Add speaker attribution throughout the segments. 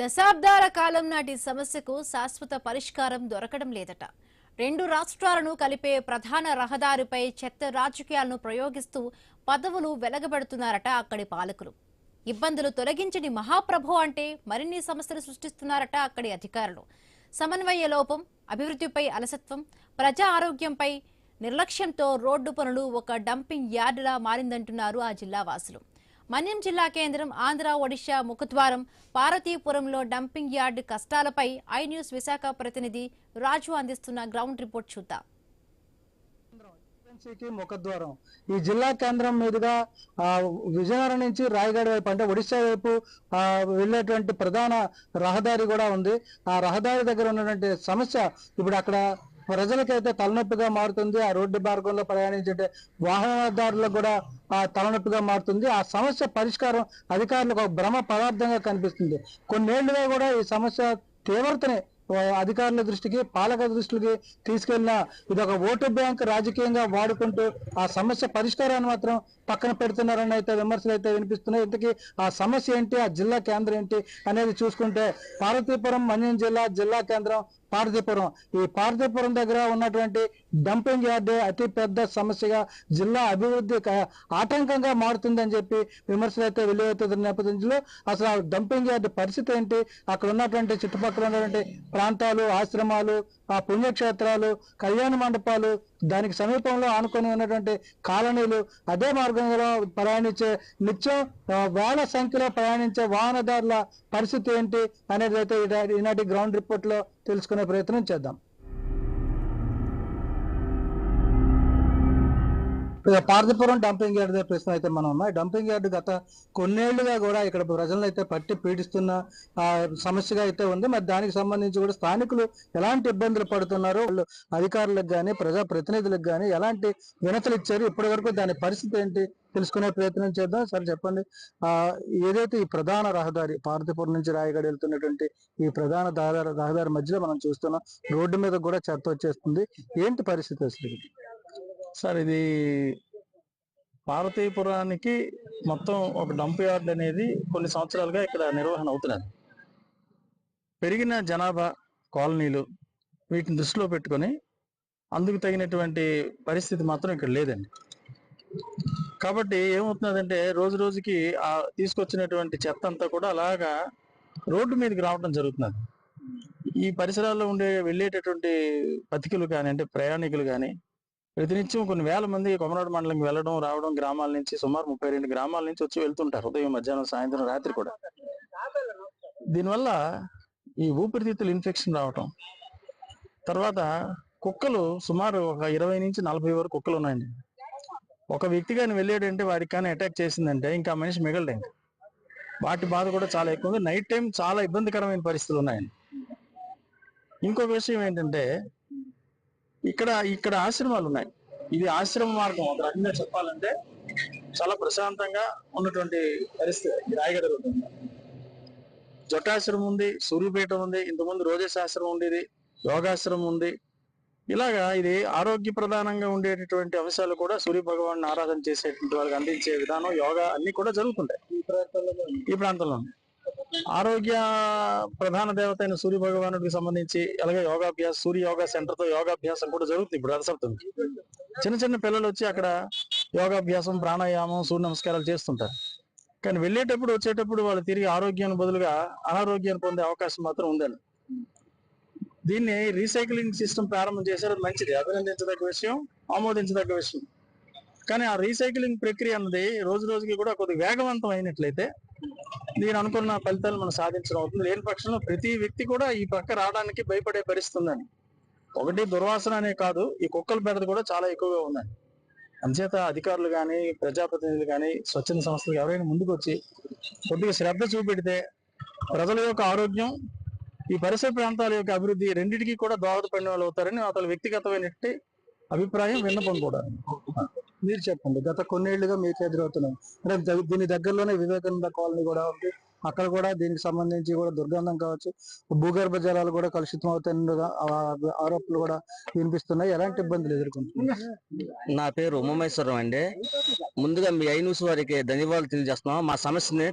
Speaker 1: దశాబ్దాల కాలం నాటి సమస్యకు శాశ్వత పరిష్కారం దొరకడం లేదట. రెండు రాష్ట్రాలను కలిపే ప్రధాన రహదారిపై చెత్త రాజకీయాలను ప్రయోగిస్తూ పదవులు వెలగబెడుతున్నారట అక్కడి పాలకులు. ఇబ్బందులు తొలగించని మహాప్రభు అంటే మరిన్ని సమస్యలు సృష్టిస్తున్నారట అక్కడి అధికారులు. సమన్వయ లోపం, అభివృద్ధిపై అలసత్వం, ప్రజా ఆరోగ్యంపై నిర్లక్ష్యంతో రోడ్డు పనులు ఒక డంపింగ్ యార్డులా మారిందంటున్నారు ఆ జిల్లా వాసులు. మన్యం జిల్లా కేంద్రం ఆంధ్ర ఒడిశా ముఖద్వారం పార్వతీపురంలో డంపింగ్ యార్డ్ కష్టాలపై ఐ న్యూస్ విశాఖ ప్రతినిధి రాజు అందిస్తున్న గ్రౌండ్ రిపోర్ట్ చూద్దాం.
Speaker 2: ముఖద్వారం ఈ జిల్లా కేంద్రం మీదుగా విజయనగరం నుంచి రాయగఢ వైపు అంటే ఒడిశా వైపు వెళ్ళేటువంటి ప్రధాన రహదారి కూడా ఉంది. ఆ రహదారి దగ్గర ఉన్నటువంటి సమస్య ఇప్పుడు అక్కడ ప్రజలకైతే తలనొప్పిగా మారుతుంది. ఆ రోడ్డు మార్గంలో ప్రయాణించే వాహనదారులకు కూడా తలనొప్పిగా మారుతుంది. ఆ సమస్య పరిష్కారం అధికారులకు ఒక భ్రమ పదార్థంగా కనిపిస్తుంది. కొన్నేళ్లుగా కూడా ఈ సమస్య తీవ్రతని అధికారుల దృష్టికి, పాలక దృష్టికి తీసుకెళ్లిన ఇది ఒక ఓటు బ్యాంక్ రాజకీయంగా వాడుకుంటూ ఆ సమస్య పరిష్కారాన్ని మాత్రం పక్కన పెడుతున్నారని అయితే విమర్శలు అయితే వినిపిస్తున్నాయి. ఇంతకీ ఆ సమస్య ఏంటి, ఆ జిల్లా కేంద్రం ఏంటి అనేది చూసుకుంటే పార్వతీపురం మన్యం జిల్లా కేంద్రం పార్వతీపురం. ఈ పార్వతీపురం దగ్గర ఉన్నటువంటి డంపింగ్ యార్డే అతి పెద్ద సమస్యగా, జిల్లా అభివృద్ధి ఆటంకంగా మారుతుందని చెప్పి విమర్శలు అయితే వెలువెత్తుతున్న నేపథ్యంలో అసలు ఆ డంపింగ్ యార్డ్ పరిస్థితి ఏంటి, అక్కడ ఉన్నటువంటి చుట్టుపక్కల ఉన్నటువంటి ప్రాంతాలు, ఆశ్రమాలు, ఆ పుణ్యక్షేత్రాలు, కళ్యాణ మండపాలు, దానికి సమీపంలో ఆనుకొని ఉన్నటువంటి కాలనీలు, అదే మార్గంలో ప్రయాణించే నిత్యం వేల సంఖ్యలో ప్రయాణించే వాహనదారుల పరిస్థితి ఏంటి అనేది అయితే ఈనాటి గ్రౌండ్ రిపోర్ట్ లో తెలుసుకునే ప్రయత్నం చేద్దాం. పార్వతీపురం డంపింగ్ యార్డ్ ప్రశ్న అయితే మనం ఉన్నాయి. డంపింగ్ యార్డ్ గత కొన్నేళ్లుగా కూడా ఇక్కడ ప్రజలను అయితే పట్టి పీడిస్తున్న సమస్యగా అయితే ఉంది. మరి దానికి సంబంధించి కూడా స్థానికులు ఎలాంటి ఇబ్బందులు పడుతున్నారు, వాళ్ళు అధికారులకు కానీ ప్రజా ప్రతినిధులకు కానీ ఎలాంటి వినతులు ఇచ్చారు, ఇప్పటి వరకు దాని పరిస్థితి ఏంటి తెలుసుకునే ప్రయత్నం చేద్దాం. సార్ చెప్పండి, ఏదైతే ఈ ప్రధాన రహదారి పార్వతీపురం నుంచి రాయగఢ వెళ్తున్నటువంటి ఈ ప్రధాన రహదారి మధ్యలో మనం చూస్తున్నాం, రోడ్డు మీద కూడా చెత్త వచ్చేస్తుంది, ఏంటి పరిస్థితి అసలు?
Speaker 3: సార్, ఇది పార్వతీపురానికి మొత్తం ఒక డంప్ యార్డ్ అనేది కొన్ని సంవత్సరాలుగా ఇక్కడ నిర్వహణ అవుతున్నది. పెరిగిన జనాభా, కాలనీలు వీటిని దృష్టిలో పెట్టుకొని అందుకు తగినటువంటి పరిస్థితి మాత్రం ఇక్కడ లేదండి. కాబట్టి ఏమవుతున్నదంటే రోజు రోజుకి ఆ తీసుకొచ్చినటువంటి చెత్త అంతా కూడా అలాగా రోడ్డు మీదకి రావడం జరుగుతున్నది. ఈ పరిసరాల్లో వెళ్ళేటటువంటి పథికులు కానీ, అంటే ప్రయాణికులు కానీ ప్రతినిత్యం కొన్ని వేల మంది కొమరాడు మండలంకి వెళ్ళడం రావడం, గ్రామాల నుంచి సుమారు 32 గ్రామాల నుంచి వచ్చి వెళ్తుంటారు, ఉదయం, మధ్యాహ్నం, సాయంత్రం, రాత్రి కూడా. దీనివల్ల ఈ ఊపిరితిత్తులు ఇన్ఫెక్షన్ రావటం, తర్వాత కుక్కలు సుమారు ఒక 20 నుంచి 40 వరకు కుక్కలు ఉన్నాయండి. ఒక వ్యక్తి కానీ వెళ్ళాడంటే వారికి కానీ అటాక్ చేసిందంటే ఇంకా మనిషి మిగలడండి. వాటి బాధ కూడా చాలా ఎక్కువ ఉంది. నైట్ టైం చాలా ఇబ్బందికరమైన పరిస్థితులు ఉన్నాయండి. ఇంకొక విషయం ఏంటంటే ఇక్కడ ఆశ్రమాలు ఉన్నాయి. ఇది ఆశ్రమ మార్గం. ఒక రకంగా చెప్పాలంటే చాలా ప్రశాంతంగా ఉన్నటువంటి పరిస్థితి రాయగఢ రోడ్డు. జటాశ్రమం ఉంది, సూర్యపీఠం ఉంది, ఇంతకుముందు రోజేశాశ్రమం ఉండేది, యోగాశ్రమం ఉంది. ఇలాగా ఇది ఆరోగ్య ప్రధానంగా ఉండేటటువంటి అంశాలు కూడా సూర్య భగవాన్ని ఆరాధన చేసేటువంటి వాళ్ళకి అందించే విధానం, యోగా అన్ని కూడా జరుగుతుంటాయి ఈ ప్రాంతంలో. ఆరోగ్య ప్రధాన దేవత అయిన సూర్య భగవానుడికి సంబంధించి అలాగే సూర్య యోగా సెంటర్ తో యోగాభ్యాసం కూడా జరుగుతుంది. ఇప్పుడు రథసప్తమి చిన్న చిన్న పిల్లలు వచ్చి అక్కడ యోగాభ్యాసం, ప్రాణాయామం, సూర్య నమస్కారాలు చేస్తుంటారు. కానీ వెళ్ళేటప్పుడు వచ్చేటప్పుడు వాళ్ళు తిరిగి ఆరోగ్యానికి బదులుగా అనారోగ్యాన్ని పొందే అవకాశం మాత్రం ఉందండి. దీన్ని రీసైక్లింగ్ సిస్టమ్ ప్రారంభం చేశారు, మంచిది, అభినందించదగ్గ విషయం, ఆమోదించదగ్గ విషయం. కానీ ఆ రీసైక్లింగ్ ప్రక్రియ అన్నది రోజు రోజుకి కూడా కొద్దిగా వేగవంతం అయినట్లయితే దీని అనుకున్న ఫలితాలు మనం సాధించడం అవుతుంది. లేని పక్షంలో ప్రతి వ్యక్తి కూడా ఈ పక్క రావడానికి భయపడే పరిస్థితి ఉందండి. ఒకటి దుర్వాసన అనే కాదు, ఈ కుక్కల బెడద కూడా చాలా ఎక్కువగా ఉందండి. అందుచేత అధికారులు కానీ, ప్రజాప్రతినిధులు కానీ, స్వచ్ఛంద సంస్థలు ఎవరైనా ముందుకు వచ్చి కొద్దిగా శ్రద్ధ చూపెడితే ప్రజల యొక్క ఆరోగ్యం, ఈ పరిసర ప్రాంతాల యొక్క అభివృద్ధి రెండింటికి కూడా దోహదపడిన వాళ్ళు అవుతారని అతను వ్యక్తిగతమైనటువంటి అభిప్రాయం, విన్నపం కూడా.
Speaker 2: మీరు చెప్పండి, గత కొన్నేళ్లుగా మీకు ఎదురవుతున్నాం అంటే దీని దగ్గరలోనే వివేకానంద కాలనీ కూడా ఉంది, అక్కడ కూడా దీనికి సంబంధించి కూడా దుర్గంధం కావచ్చు, భూగర్భ జలాలు కూడా కలుషితం అవుతున్న ఆరోపణలు కూడా వినిపిస్తున్నాయి. ఎలాంటి ఇబ్బందులు ఎదుర్కొంటున్నారు?
Speaker 4: నా పేరు ఉమామేశ్వరం అండి. ముందుగా మీ ఐ న్యూస్ వారికి ధన్యవాదాలు తెలియజేస్తున్నాం. మా సమస్యని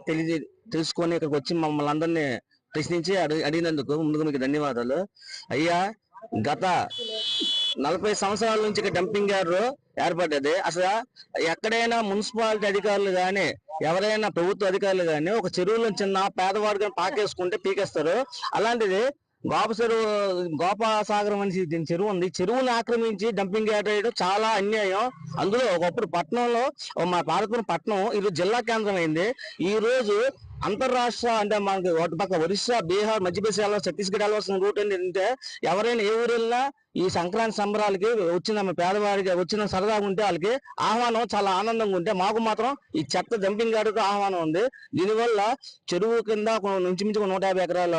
Speaker 4: తెలుసుకొని ఇక్కడికి వచ్చి మమ్మల్ని అందరినీ ప్రశ్నించి అడిగినందుకు ముందుగా మీకు ధన్యవాదాలు. అయ్యా, గత 40 సంవత్సరాల నుంచి ఇక డంపింగ్ యార్డ్ ఏర్పడ్డది. అసలు ఎక్కడైనా మున్సిపాలిటీ అధికారులు కానీ ఎవరైనా ప్రభుత్వ అధికారులు కానీ ఒక చెరువులో చిన్న పేదవాడు కానీ పాకేసుకుంటే పీకేస్తారు. అలాంటిది గోపాసాగరం అని దీని చెరువు ఉంది. చెరువుని ఆక్రమించి డంపింగ్ యార్డ్ వేయడం చాలా అన్యాయం. అందులో ఒకప్పుడు పట్టణంలో మా పార్వతీపురం పట్టణం ఈరోజు జిల్లా కేంద్రం అయింది. ఈ రోజు అంతర్రాష్ట్ర అంటే మనకి ఒక పక్క ఒరిస్సా, బీహార్, మధ్యప్రదేశ్ వెళ్ళాల్సిన, ఛత్తీస్గఢ్ వెళ్ళాల్సిన రూట్ ఏంటంటే ఎవరైనా ఏ ఊరు వెళ్ళినా ఈ సంక్రాంతి సంబరాలకి వచ్చిన పేదవాడికి వచ్చిన సరదాగా ఉంటే వాళ్ళకి ఆహ్వానం చాలా ఆనందంగా ఉంటే, మాకు మాత్రం ఈ చెత్త డంపింగ్ యార్డుకు ఆహ్వానం ఉంది. దీనివల్ల చెరువు కింద ఇంచుమించు 150 ఎకరాల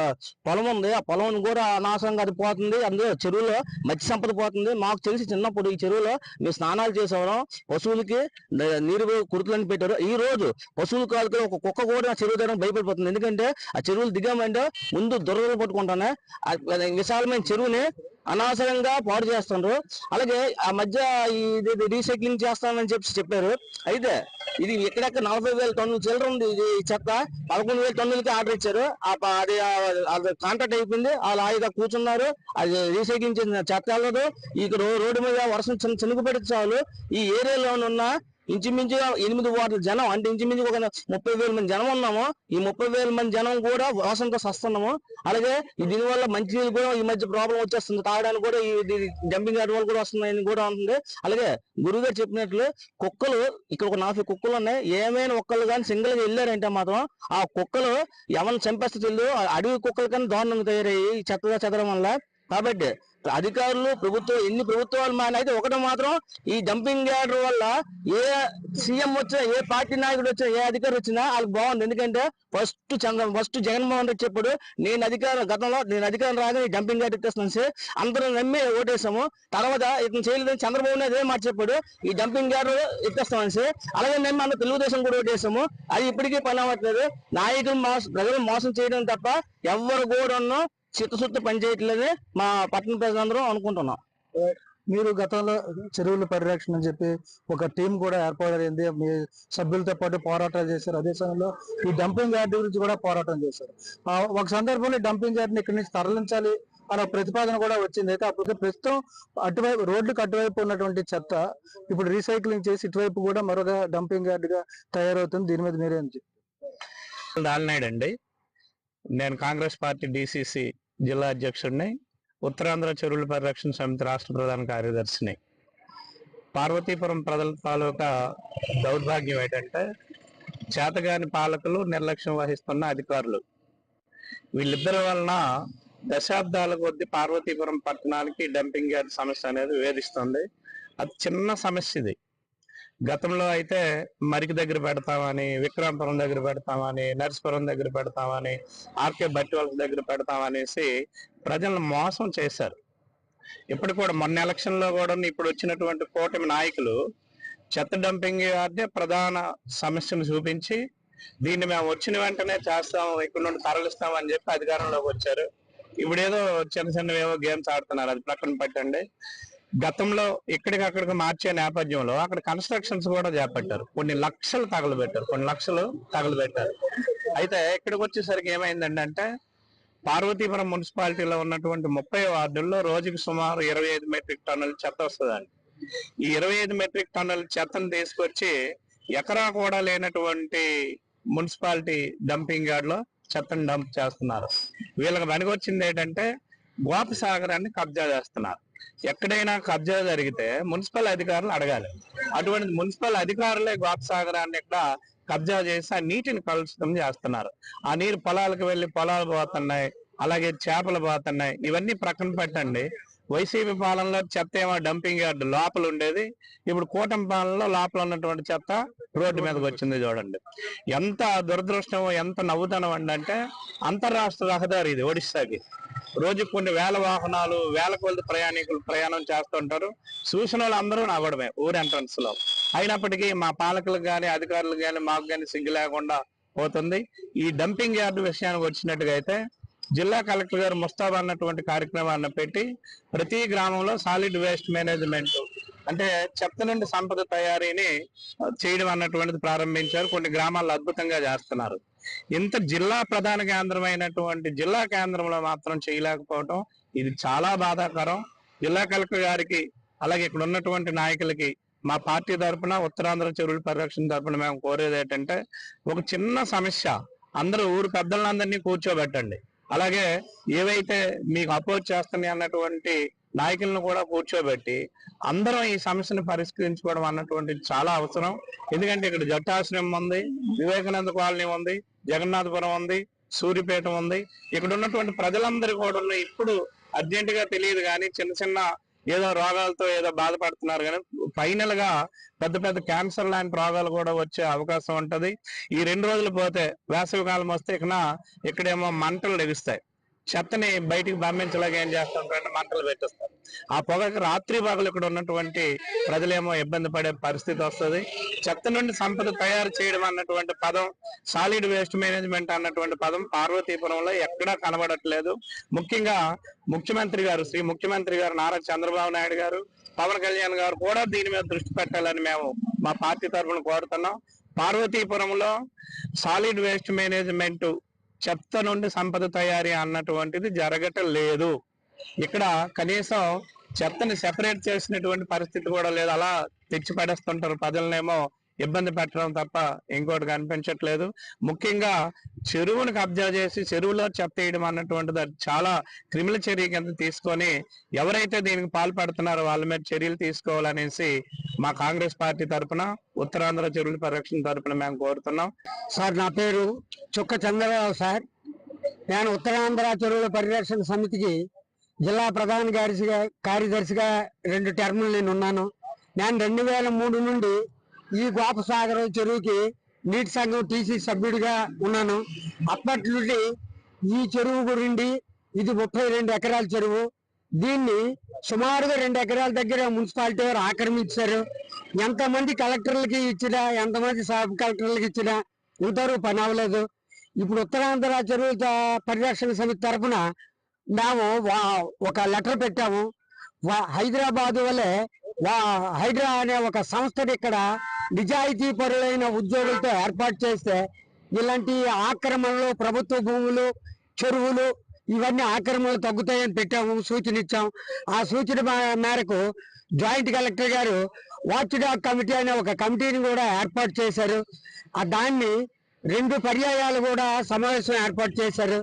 Speaker 4: పొలం ఉంది. ఆ పొలం కూడా అనాశంగా అది పోతుంది. అందులో చెరువులో మత్స్య సంపద పోతుంది. మాకు తెలిసి చిన్నప్పుడు ఈ చెరువులో మేము స్నానాలు చేసేవాళ్ళం. పశువులకి నీరు కుర్తులని పెట్టారు. ఈ రోజు పశువుల కాళ్ళకి ఒక కుక్క కూడా చెరువు దగ్గర భయపడిపోతుంది. ఎందుకంటే ఆ చెరువులు దిగామంటే ముందు దురదలు పట్టుకుంటానే విశాలమైన చెరువుని అనవసరంగా పాడు చేస్తున్నారు. అలాగే ఆ మధ్య ఇది రీసైక్లింగ్ చేస్తామని చెప్పారు. అయితే ఇది ఎక్కడెక్కడ 40,000 టన్నుల చిల్లర ఉంది. ఇది చెత్త 11,000 టన్నులకి ఆర్డర్ ఇచ్చారు. అది కాంట్రాక్ట్ అయిపోయింది. వాళ్ళు ఆయుధ కూర్చున్నారు. అది రీసైక్లింగ్ చేసిన చెత్త వెళ్ళదు. ఇక్కడ రోడ్డు మీద వర్షం చినుకు పెడితే చాలు ఈ ఏరియాలో ఉన్న ఇంచుమించుగా 8 వార్డుల జనం, అంటే ఇంచుమించు ఒక 30,000 మంది జనం ఉన్నాము. ఈ 30,000 మంది జనం కూడా వాసనతో సస్తున్నాము. అలాగే దీనివల్ల మంచినీళ్ళు కూడా ఈ మధ్య ప్రాబ్లం వచ్చేస్తుంది. తాగడానికి కూడా ఈ డంపింగ్ యార్డ్ వల్ల కూడా వస్తుందని కూడా ఉంటుంది. అలాగే గురువుగారు చెప్పినట్లు కుక్కలు ఇక్కడ ఒక 40 కుక్కలు ఉన్నాయి. ఏమైనా ఒక్కళ్ళు కానీ సింగిల్ గా వెళ్ళారంటే మాత్రం ఆ కుక్కలు ఎవరిని చంపేస్తే తెలియదు. అడవి కుక్కల కన్నా దారుణంగా తయారయ్యి చెత్తగా చెదరం వల్ల. కాబట్టి అధికారులు ప్రభుత్వం ఎన్ని ప్రభుత్వాలు మానైతే ఒకటి మాత్రం ఈ డంపింగ్ యార్డ్ వల్ల ఏ సీఎం వచ్చినా, ఏ పార్టీ నాయకుడు వచ్చినా, ఏ అధికారి వచ్చినా వాళ్ళకి బాగుంది. ఎందుకంటే ఫస్ట్ జగన్మోహన్ రెడ్డి చెప్పాడు, గతంలో నేను అధికారం రాగానే ఈ డంపింగ్ యార్డ్ ఇచ్చేస్తున్నాను. అందరూ నమ్మి ఓటేసాము. తర్వాత ఇతను చేయలేదని చంద్రబాబు నాయుడు అదే మాట చెప్పాడు, ఈ డంపింగ్ యార్డ్ ఇచ్చేస్తామని. అలాగే నమ్మి అందరూ తెలుగుదేశం కూడా ఓటేసాము. అది ఇప్పటికీ పని అవ్వట్లేదు. నాయకులు ప్రజలు మోసం చేయడం తప్ప ఎవరు కూడా చిత్తశుద్ధి పనిచేయట్లేదని మా పట్టణ ప్రజలందరూ అనుకుంటున్నాం.
Speaker 2: మీరు గతంలో చెరువుల పరిరక్షణ అని చెప్పి ఒక టీం కూడా ఏర్పడింది. మీ సభ్యులతో పాటు పోరాటాలు చేశారు. అదే సమయంలో ఈ డంపింగ్ యార్డ్ గురించి కూడా పోరాటం చేశారు. ఒక సందర్భంలో డంపింగ్ యార్డ్ ని ఇక్కడి నుంచి తరలించాలి అనే ప్రతిపాదన కూడా వచ్చింది. అయితే అప్పుడు ప్రస్తుతం అటువైపు రోడ్లకు అటువైపు ఉన్నటువంటి చెత్త ఇప్పుడు రీసైక్లింగ్ చేసి ఇటువైపు కూడా మరొక డంపింగ్ యార్డ్ గా తయారవుతుంది. దీని మీద మీరేం చెప్తారు?
Speaker 3: దాల్నాయుడు అండి. నేను కాంగ్రెస్ పార్టీ డిసిసి జిల్లా అధ్యక్షుడిని, ఉత్తరాంధ్ర చెరువుల పరిరక్షణ సమితి రాష్ట్ర ప్రధాన కార్యదర్శిని. పార్వతీపురం ప్రజల తాలూకా దౌర్భాగ్యం ఏంటంటే చేతగాని పాలకులు, నిర్లక్ష్యం వహిస్తున్న అధికారులు, వీళ్ళిద్దరి వలన దశాబ్దాల కొద్ది పార్వతీపురం పట్టణానికి డంపింగ్ యార్డ్ సమస్య అనేది వేధిస్తుంది. అది చిన్న సమస్య ఇది. గతంలో అయితే మరికి దగ్గర పెడతామని, విక్రమపురం దగ్గర పెడతామని, నర్సిపురం దగ్గర పెడతామని, ఆర్కే బట్టి వాళ్ళ దగ్గర పెడతామనేసి ప్రజలను మోసం చేశారు. ఇప్పుడు కూడా మొన్న ఎలక్షన్ లో కూడా ఇప్పుడు వచ్చినటువంటి కూటమి నాయకులు చెత్త డంపింగ్ యార్డే ప్రధాన సమస్యను చూపించి దీన్ని మేము వచ్చిన వెంటనే చేస్తాము, ఇక్కడ నుండి తరలిస్తాం అని చెప్పి అధికారంలోకి వచ్చారు. ఇప్పుడు ఏదో చిన్నవేవో గేమ్స్ ఆడుతున్నారు, అది ప్రక్కన పెట్టండి. గతంలో ఇక్కడికక్కడికి మార్చే నేపథ్యంలో అక్కడ కన్స్ట్రక్షన్స్ కూడా చేపట్టారు. కొన్ని లక్షలు తగలబెట్టారు. అయితే ఇక్కడికి వచ్చేసరికి ఏమైందంటే పార్వతీపురం మున్సిపాలిటీలో ఉన్నటువంటి 30 వార్డుల్లో రోజుకి సుమారు 25 మెట్రిక్ టన్నుల చెత్త వస్తుందండి. ఈ 25 మెట్రిక్ టన్నుల చెత్తను తీసుకొచ్చి ఎకరా కూడా లేనటువంటి మున్సిపాలిటీ డంపింగ్ యార్డ్ లో చెత్తను డంప్ చేస్తున్నారు. వీళ్ళకి పనికొచ్చింది ఏంటంటే గోపసాగరాన్ని కబ్జా చేస్తున్నారు. ఎక్కడైనా కబ్జా జరిగితే మున్సిపల్ అధికారులు అడగాలి. అటువంటి మున్సిపల్ అధికారులే గోపసాగరాన్ని ఇక్కడ కబ్జా చేసి ఆ నీటిని కలుషితం చేస్తున్నారు. ఆ నీరు పొలాలకు వెళ్లి పొలాలు పోతున్నాయి, అలాగే చేపలు పోతున్నాయి. ఇవన్నీ ప్రక్కన పెట్టండి. వైసీపీ పాలనలో చెత్త ఏమో డంపింగ్ యార్డ్ లోపల ఉండేది, ఇప్పుడు కూటమి పాలనలో లోపల ఉన్నటువంటి చెత్త రోడ్డు మీదకి వచ్చింది. చూడండి ఎంత దురదృష్టం, ఎంత నవ్వుతనం అంటే అంతర్రాష్ట్ర రహదారి ఇది ఒడిశాకి. రోజు కొన్ని వేల వాహనాలు, వేల కొద్ది ప్రయాణికులు ప్రయాణం చేస్తుంటారు. చూసిన వాళ్ళు అందరూ నవ్వడమే ఊరు ఎంట్రన్స్ లో. అయినప్పటికీ మా పాలకులకు కానీ అధికారులకు కానీ మాకు కానీ సిగ్గు లేకుండా పోతుంది. ఈ డంపింగ్ యార్డు విషయానికి వచ్చినట్టుగా అయితే జిల్లా కలెక్టర్ గారు ముస్తాబ్ అన్నటువంటి కార్యక్రమాన్ని పెట్టి ప్రతి గ్రామంలో సాలిడ్ వేస్ట్ మేనేజ్మెంట్ అంటే చెత్త నుండి సంపద తయారీని చేయడం అన్నటువంటిది ప్రారంభించారు. కొన్ని గ్రామాల్లో అద్భుతంగా చేస్తున్నారు. ఇంత జిల్లా ప్రధాన కేంద్రమైనటువంటి జిల్లా కేంద్రంలో మాత్రం చేయలేకపోవటం ఇది చాలా బాధాకరం. జిల్లా కలెక్టర్ గారికి అలాగే ఇక్కడ ఉన్నటువంటి నాయకులకి మా పార్టీ తరఫున ఉత్తరాంధ్ర చెరువుల పరిరక్షణ తరఫున మేము కోరేది ఏంటంటే, ఒక చిన్న సమస్య అందరూ ఊరు పెద్దలందరినీ కూర్చోబెట్టండి. అలాగే ఏవైతే మీకు అపోజ్ చేస్తున్నాయి అన్నటువంటి నాయకులను కూడా కూర్చోబెట్టి అందరం ఈ సమస్యను పరిష్కరించుకోవడం అన్నటువంటిది చాలా అవసరం. ఎందుకంటే ఇక్కడ జట్టాశ్రమం ఉంది, వివేకానంద కాలనీ ఉంది, జగన్నాథపురం ఉంది, సూర్యపేట ఉంది. ఇక్కడ ఉన్నటువంటి ప్రజలందరూ కూడా ఇప్పుడు అర్జెంట్ గా తెలియదు కానీ చిన్న చిన్న ఏదో రోగాలతో ఏదో బాధపడుతున్నారు, కానీ ఫైనల్ గా పెద్ద పెద్ద క్యాన్సర్ లాంటి రోగాలు కూడా వచ్చే అవకాశం ఉంటది. ఈ 2 రోజులు పోతే వేసవి కాలం వస్తే ఇక్కడేమో మంటలు లెగుస్తాయి. చెత్తని బయటికి పంపించలేక ఏం చేస్తుంటారంటే మంటలు పెట్టేస్తారు. ఆ పొగకి రాత్రి పగలు ఇక్కడ ఉన్నటువంటి ప్రజలేమో ఇబ్బంది పడే పరిస్థితి వస్తుంది. చెత్త నుండి సంపద తయారు చేయడం అన్నటువంటి పదం, సాలిడ్ వేస్ట్ మేనేజ్మెంట్ అన్నటువంటి పదం పార్వతీపురంలో ఎక్కడా కనబడట్లేదు. ముఖ్యంగా శ్రీ ముఖ్యమంత్రి గారు నారా చంద్రబాబు నాయుడు గారు, పవన్ కళ్యాణ్ గారు కూడా దీని మీద దృష్టి పెట్టాలని మేము మా పార్టీ తరఫున కోరుతున్నాం. పార్వతీపురంలో సాలిడ్ వేస్ట్ మేనేజ్మెంట్, చెత్త నుండి సంపద తయారీ అన్నటువంటిది జరగటం లేదు. ఇక్కడ కనీసం చెత్తని సెపరేట్ చేసినటువంటి పరిస్థితి కూడా లేదు. అలా తెచ్చి పడేస్తుంటారు, ప్రజలనేమో ఇబ్బంది పెట్టడం తప్ప ఇంకోటి కనిపించట్లేదు. ముఖ్యంగా చెరువును కబ్జా చేసి చెరువులో చెత్త వేయడం అన్నటువంటిది అది చాలా క్రిమినల్ చర్య కింద తీసుకొని ఎవరైతే దీనికి పాల్పడుతున్నారో వాళ్ళ మీద చర్యలు తీసుకోవాలనేసి మా కాంగ్రెస్ పార్టీ తరఫున ఉత్తరాంధ్ర చెరువుల పరిరక్షణ తరఫున మేము కోరుతున్నాం.
Speaker 2: సార్, నా పేరు చుక్క చంద్రబాబు సార్. నేను ఉత్తరాంధ్ర చెరువుల పరిరక్షణ సమితికి జిల్లా ప్రధాన కార్యదర్శిగా 2 టర్ములు నేను ఉన్నాను. నేను 2003 నుండి ఈ గోపసాగరం చెరువుకి నీటి సంఘం టీసీ సభ్యుడిగా ఉన్నాను. అప్పటి నుండి ఈ చెరువు గురించి ఇది 32 ఎకరాల చెరువు. దీన్ని సుమారుగా 2 ఎకరాల దగ్గర మున్సిపాలిటీ వారు ఆక్రమించారు. ఎంతమంది కలెక్టర్లకి ఇచ్చినా, ఎంతమంది సబ్ కలెక్టర్లకి ఇచ్చినా ఇంతవరకు పని అవ్వలేదు. ఇప్పుడు ఉత్తరాంధ్ర చెరువుల పరిరక్షణ సమితి తరఫున మేము ఒక లెటర్ పెట్టాము. హైదరాబాద్ వల్లే హైడ్రా అనే ఒక సంస్థని ఇక్కడ నిజాయితీ పరులైన ఉద్యోగులతో ఏర్పాటు చేస్తే ఇలాంటి ఆక్రమణలు, ప్రభుత్వ భూములు, చెరువులు ఇవన్నీ ఆక్రమణలు తగ్గుతాయని పెట్టాము, సూచన ఇచ్చాం. ఆ సూచన మేరకు జాయింట్ కలెక్టర్ గారు వాచ్ డాగ్ కమిటీ అనే ఒక కమిటీని కూడా ఏర్పాటు చేశారు. దాన్ని 2 పర్యాయాలు కూడా సమావేశం ఏర్పాటు చేశారు.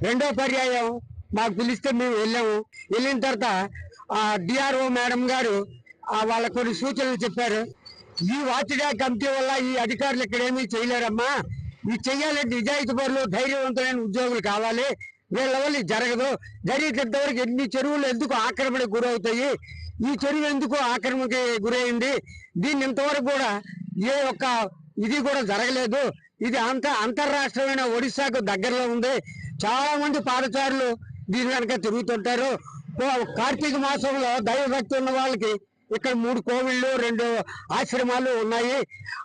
Speaker 2: 2వ పర్యాయం మాకు పిలిస్తే మేము వెళ్ళాము. వెళ్ళిన తర్వాత డిఆర్ఓ మేడం గారు వాళ్ళ కొన్ని సూచనలు చెప్పారు. ఈ వాచ్ డాగ్ కమిటీ వల్ల ఈ అధికారులు ఇక్కడ ఏమీ చేయలేరమ్మా, ఇది చెయ్యాలంటే నిజాయితీ పరులు, ధైర్యవంతమైన ఉద్యోగులు కావాలి, వీళ్ళ వల్ల జరగదు. జరిగేంతవరకు ఎన్ని చెరువులు ఎందుకు ఆక్రమణకు గురవుతాయి, ఈ చెరువు ఎందుకు ఆక్రమణకి గురైంది, దీన్ని ఇంతవరకు కూడా ఏ ఒక్క ఇది కూడా జరగలేదు. ఇది అంతర్రాష్ట్రమైన ఒడిశాకు దగ్గరలో ఉంది. చాలా మంది పాదచారులు దీని వెనక తిరుగుతుంటారు. కార్తీక మాసంలో దైవభక్తి ఉన్న వాళ్ళకి ఇక్కడ 3 కోవిళ్ళు, 2 ఆశ్రమాలు ఉన్నాయి.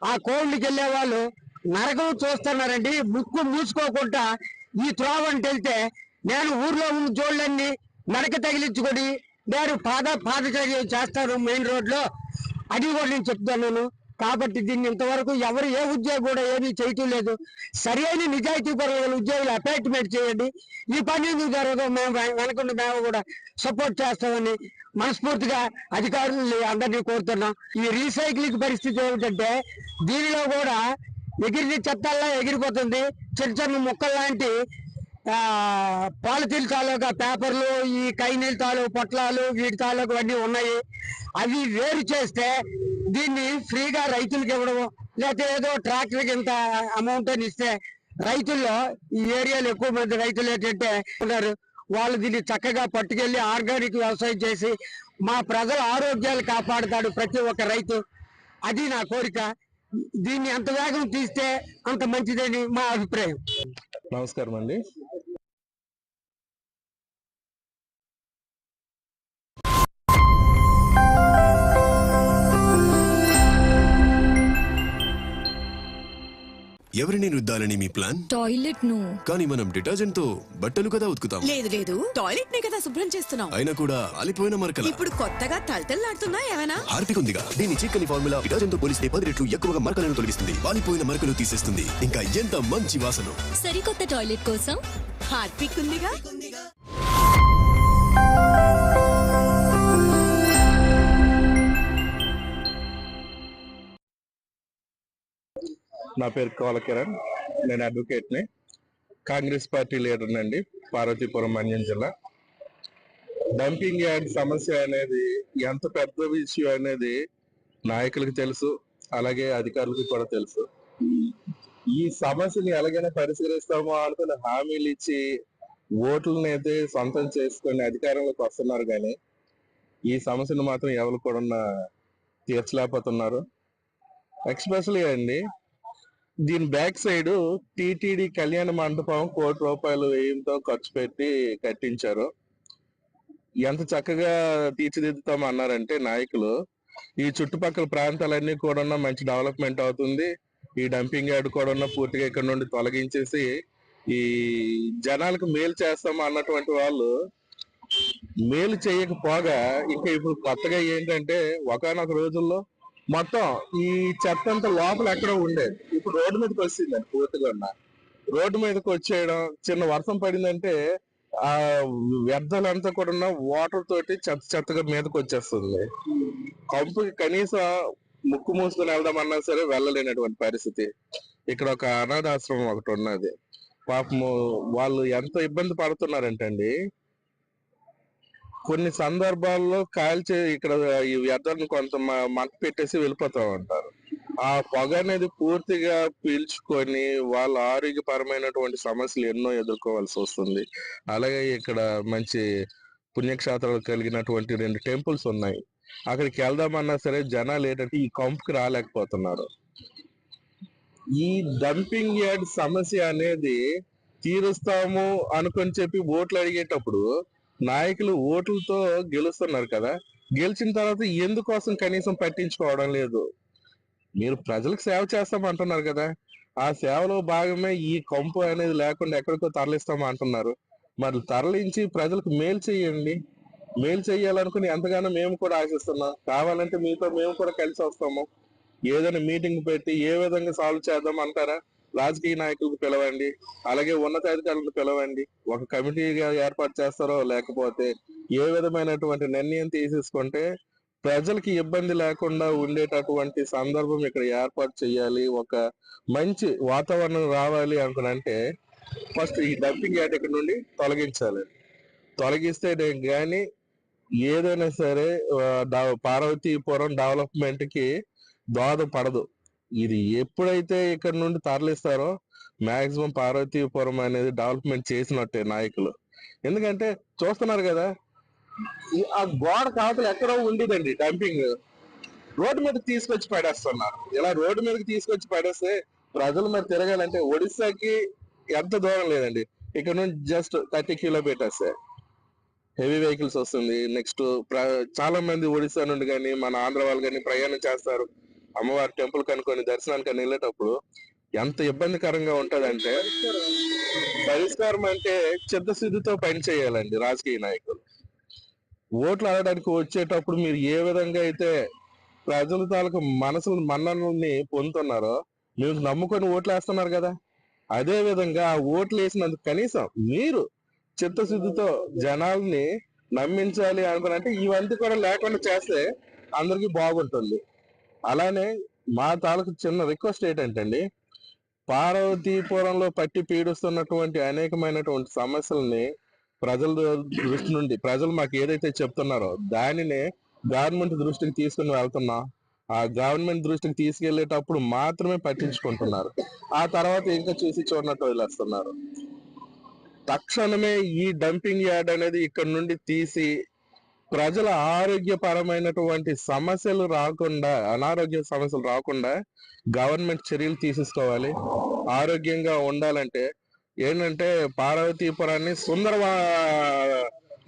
Speaker 2: ఆ కోవిళ్ళకి వెళ్ళే వాళ్ళు నరకం చూస్తున్నారండి. ముక్కు మూసుకోకుండా ఈ త్రోవంటి వెళ్తే నేను ఊర్లో ఉన్న జోళ్ళన్నీ నరక తగిలించుకొని నేను పాదచర్య చేస్తాను మెయిన్ రోడ్ లో. అది కూడా నేను చెప్తున్నాను. కాబట్టి దీన్ని ఇంతవరకు ఎవరు ఏ ఉద్యోగి కూడా ఏమీ చేయటం లేదు. సరి అయిన నిజాయితీ పరుల ఉద్యోగులు అపాయింట్మెంట్ చేయండి. ఈ పని ఎందుకు జరగదు, మేము వెనకుండా మేము కూడా సపోర్ట్ చేస్తామని మనస్ఫూర్తిగా అధికారులు అందరినీ కోరుతున్నాం. ఈ రీసైక్లింగ్ పరిస్థితి ఏమిటంటే దీనిలో కూడా ఎగిరి చెత్తల్లా ఎగిరిపోతుంది. చిన్న చిన్న మొక్కలు లాంటి పాలిథిన్ తాలూకా పేపర్లు, ఈ కైనీల్ తాలూకు పొట్లాలు, వీటి తాలూకు అన్నీ ఉన్నాయి. అవి వేరు చేస్తే దీన్ని ఫ్రీగా రైతులకు ఇవ్వడం, లేకపోతే ఏదో ట్రాక్టర్కి ఇంత అమౌంట్ అని ఇస్తే రైతుల్లో ఈ ఏరియాలో ఎక్కువ మంది రైతులు ఏంటంటే ఉన్నారు, వాళ్ళు దీన్ని చక్కగా పట్టుకెళ్లి ఆర్గానిక్ వ్యవసాయం చేసి మా ప్రజల ఆరోగ్యాలు కాపాడుతాడు ప్రతి ఒక్క రైతు. అది నా కోరిక. దీన్ని ఎంత వేగం తీస్తే అంత మంచిదని మా అభిప్రాయం.
Speaker 5: నమస్కారం అండి. ఎవరిని రుద్దాలని మీ ప్లాన్?
Speaker 6: టాయిలెట్ ను.
Speaker 5: కానీ మనం డిటర్జెంట్ తో బట్టలు కదా ఉతుకుతాం.
Speaker 6: లేదు లేదు, టాయిలెట్ నే కదా శుభ్రం చేస్తున్నాం.
Speaker 5: అయినా కూడా కాలిపోయిన మరకల.
Speaker 6: ఇప్పుడు కొత్తగా తలతల్లాడుతున్నా ఏమైనా?
Speaker 5: హార్పిక్ ఉందిగా, దీని చిక్కని ఫార్ములా డిటర్జెంట్ తో పోలిస్తే 10 రెట్లు ఎక్కువగా మరకలను తొలగిస్తుంది, వాలిపోయిన మరకలు తీసేస్తుంది, ఇంకా ఎంత మంచి వాసన.
Speaker 6: సరికొత్త టాయిలెట్ కోసం హార్పిక్ ఉందిగా.
Speaker 3: నా పేరు కోల కిరణ్, నేను అడ్వకేట్ ని, కాంగ్రెస్ పార్టీ లీడర్ నండి, పార్వతీపురం మన్యం జిల్లా. డంపింగ్ యార్డ్ సమస్య అనేది ఎంత పెద్ద విషయం అనేది నాయకులకు తెలుసు, అలాగే అధికారులకు కూడా తెలుసు. ఈ సమస్యని ఎలాగైనా పరిష్కరిస్తామో అనుకుని హామీలు ఇచ్చి ఓట్లను అయితే సొంతం చేసుకొని అధికారంలోకి వస్తున్నారు, కానీ ఈ సమస్యను మాత్రం ఎవరు కూడా తీర్చలేకపోతున్నారు. ఎక్స్పెషల్లీ అండి, దీని బ్యాక్ సైడ్ టిటిడి కళ్యాణ మండపం ₹1 కోటి వ్యయంతో ఖర్చు పెట్టి కట్టించారు. ఎంత చక్కగా తీర్చిదిద్దుతాం అన్నారంటే నాయకులు, ఈ చుట్టుపక్కల ప్రాంతాలన్నీ కూడా మంచి డెవలప్మెంట్ అవుతుంది, ఈ డంపింగ్ యార్డ్ కూడా పూర్తిగా ఇక్కడ నుండి తొలగించేసి ఈ జనాలకు మేలు చేస్తాము అన్నటువంటి వాళ్ళు మేలు చేయకపోగా ఇంకా ఇప్పుడు కొత్తగా ఏంటంటే, ఒకానొక రోజుల్లో మొత్తం ఈ చెత్త అంతా లోపల ఎక్కడో ఉండేది, ఇప్పుడు రోడ్డు మీదకి వచ్చిందండి. పూర్తిగా రోడ్డు మీదకి వచ్చేయడం, చిన్న వర్షం పడిందంటే ఆ వ్యర్థాలంతా కూడా వాటర్ తోటి చెత్తగా మీదకి వచ్చేస్తుంది. కంపుకి కనీసం ముక్కు మూసుకొని వెళ్దామన్నా సరే వెళ్ళలేనటువంటి పరిస్థితి. ఇక్కడ ఒక అనాథాశ్రమం ఒకటి ఉన్నది, పాపము వాళ్ళు ఎంత ఇబ్బంది పడుతున్నారంటే అండి, కొన్ని సందర్భాల్లో కాల్చే ఇక్కడ ఈ వ్యర్థాలను కొంత మంట పెట్టేసి వెళ్ళిపోతా ఉంటారు. ఆ పొగ అనేది పూర్తిగా పీల్చుకొని వాళ్ళ ఆరోగ్యపరమైనటువంటి సమస్యలు ఎన్నో ఎదుర్కోవాల్సి వస్తుంది. అలాగే ఇక్కడ మంచి పుణ్యక్షేత్రాలు కలిగినటువంటి 2 టెంపుల్స్ ఉన్నాయి, అక్కడికి వెళ్దామన్నా సరే జనాలు ఏంటంటే ఈ కంపుకి రాలేకపోతున్నారు. ఈ డంపింగ్ యార్డ్ సమస్య అనేది తీరుస్తాము అనుకొని చెప్పి ఓట్లు అడిగేటప్పుడు నాయకులు ఓట్లతో గెలుస్తున్నారు కదా, గెలిచిన తర్వాత ఎందుకోసం కనీసం పట్టించుకోవడం లేదు. మీరు ప్రజలకు సేవ చేస్తామంటున్నారు కదా, ఆ సేవలో భాగమే ఈ కంపు అనేది లేకుండా ఎక్కడికో తరలిస్తాం అంటున్నారు. మరి తరలించి ప్రజలకు మేలు చేయండి. మేలు చేయాలనుకుని ఎంతగానో మేము కూడా ఆశిస్తున్నాం. కావాలంటే మీతో మేము కూడా కలిసి వస్తాము. ఏదైనా మీటింగ్ పెట్టి ఏ విధంగా సాల్వ్ చేద్దాం అంటారా? రాజకీయ నాయకులకు పిలవండి, అలాగే ఉన్నతాధికారులకు పిలవండి, ఒక కమిటీగా ఏర్పాటు చేస్తారో లేకపోతే ఏ విధమైనటువంటి నిర్ణయం తీసేసుకుంటే ప్రజలకి ఇబ్బంది లేకుండా ఉండేటటువంటి సందర్భం ఇక్కడ ఏర్పాటు చేయాలి. ఒక మంచి వాతావరణం రావాలి అనుకునంటే ఫస్ట్ ఈ డంపింగ్ యార్డ్ ఇక్కడ నుండి తొలగించాలి. తొలగిస్తే గాని ఏదైనా సరే పార్వతీపురం డెవలప్మెంట్ కి దోహదపడదు. ఇది ఎప్పుడైతే ఇక్కడ నుండి తరలిస్తారో మాక్సిమం పార్వతీపురం అనేది డెవలప్మెంట్ చేసినట్టే నాయకులు. ఎందుకంటే చూస్తున్నారు కదా, ఆ గోడ కావతలు ఎక్కడో ఉండేదండి డంపింగ్, రోడ్డు మీదకి తీసుకొచ్చి పడేస్తున్నారు. ఇలా రోడ్డు మీదకి తీసుకొచ్చి పడేస్తే ప్రజలు మరి తిరగాలంటే ఒడిశాకి ఎంత దూరం లేదండి, ఇక్కడ నుంచి జస్ట్ 30 కిలోమీటర్స్ హెవీ వెహికల్స్ వస్తుంది. నెక్స్ట్ చాలా మంది ఒడిశా నుండి కానీ మన ఆంధ్ర వాళ్ళు కానీ ప్రయాణం చేస్తారు. అమ్మవారి టెంపుల్ కనుకొని దర్శనానికి వెళ్ళేటప్పుడు ఎంత ఇబ్బందికరంగా ఉంటదంటే, పరిష్కారం అంటే చిత్తశుద్ధితో పని చేయాలండి రాజకీయ నాయకులు. ఓట్లు అడగడానికి వచ్చేటప్పుడు మీరు ఏ విధంగా అయితే ప్రజల తాలూకు మన్ననల్ని పొందుతున్నారో, మీరు నమ్ముకొని ఓట్లు వేస్తున్నారు కదా, అదే విధంగా ఆ ఓట్లు వేసినందుకు కనీసం మీరు చిత్తశుద్ధితో జనాల్ని నమ్మించాలి అనుకున్నంటే ఇవన్నీ కూడా లేకుండా చేస్తే అందరికి బాగుంటుంది. అలానే మా తాలూకు చిన్న రిక్వెస్ట్ ఏంటంటే, పార్వతీపురంలో పట్టి పీడిస్తున్నటువంటి అనేకమైనటువంటి సమస్యల్ని ప్రజల దృష్టి నుండి ప్రజలు మాకు ఏదైతే చెప్తున్నారో దానినే గవర్నమెంట్ దృష్టికి తీసుకుని వెళ్తున్నాం. ఆ గవర్నమెంట్ దృష్టికి తీసుకెళ్లేటప్పుడు మాత్రమే పట్టించుకుంటున్నారు, ఆ తర్వాత ఇంకా చూసి చూడనట్టు వదిలేస్తున్నారు. తక్షణమే ఈ డంపింగ్ యార్డ్ అనేది ఇక్కడ నుండి తీసి ప్రజల ఆరోగ్యపరమైనటువంటి సమస్యలు రాకుండా, అనారోగ్య సమస్యలు రాకుండా గవర్నమెంట్ చర్యలు తీసుకోవాలి. ఆరోగ్యంగా ఉండాలంటే ఏంటంటే పార్వతీపురాన్ని